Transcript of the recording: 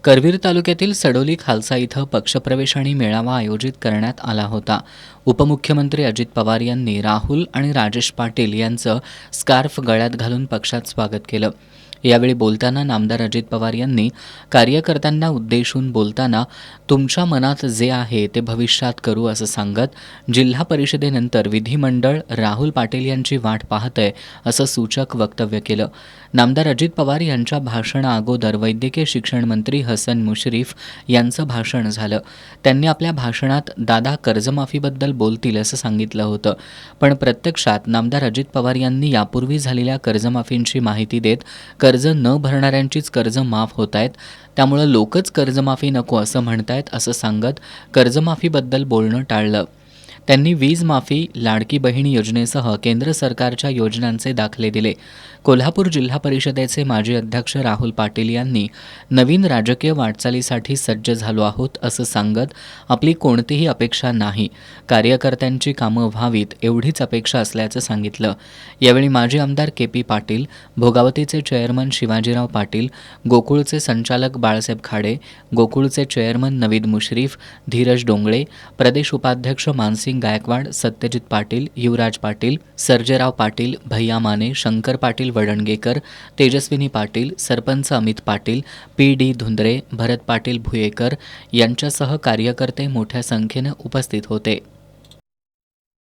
करवीर तालुक्यातील सडोली खालसा इथं पक्षप्रवेश आणि मेळावा आयोजित करण्यात आला होता. उपमुख्यमंत्री अजित पवार यांनी राहुल आणि राजेश पाटील यांचं स्कार्फ गळ्यात घालून पक्षात स्वागत केलं. यावेळी बोलताना नामदार अजित पवार यांनी कार्यकर्त्यांना उद्देशून बोलताना तुमच्या मनात जे आहे ते भविष्यात करू असं सांगत जिल्हा परिषदेनंतर विधिमंडळ राहुल पाटील यांची वाट पाहतंय असं सूचक वक्तव्य केलं. नामदार अजित पवार यांच्या भाषणाअगोदर वैद्यकीय शिक्षण मंत्री हसन मुश्रीफ यांचं भाषण झालं. त्यांनी आपल्या भाषणात दादा कर्जमाफीबद्दल बोलतील असं सांगितलं होतं, पण प्रत्यक्षात नामदार अजित पवार यांनी यापूर्वी झालेल्या कर्जमाफींची माहिती देत कर्ज न भरणाऱ्यांचीच कर्ज माफ होत आहेत, त्यामुळं लोकच कर्जमाफी नको असं म्हणतायत असं सांगत कर्जमाफीबद्दल बोलणं टाळलं. त्यांनी वीज माफी, लाडकी बहीण योजनेसह केंद्र सरकारच्या योजनांचे दाखले दिले. कोल्हापूर जिल्हा परिषदेचे माजी अध्यक्ष राहुल पाटील यांनी नवीन राजकीय वाटचालीसाठी सज्ज झालो आहोत असं सांगत आपली कोणतीही अपेक्षा नाही, कार्यकर्त्यांची कामं व्हावीत एवढीच अपेक्षा असल्याचं सांगितलं. यावेळी माजी आमदार के.पी. पाटील, भोगावतीचे चेअरमन शिवाजीराव पाटील, गोकुळचे संचालक बाळासाहेब खाडे, गोकुळचे चेअरमन नवीद मुश्रीफ, धीरज डोंगळे, प्रदेश उपाध्यक्ष मानसिंग गायकवाड, सत्यजित पाटील, युवराज पाटील, सर्जेराव पाटील, भैया माने, शंकर पाटील वडणगेकर, तेजस्विनी पाटील, सरपंच अमित पाटील, पी.डी. धुंद्रे, भरत पाटील भुयेकर यांच्यासह कार्यकर्ते मोठ्या संख्येनं उपस्थित होते.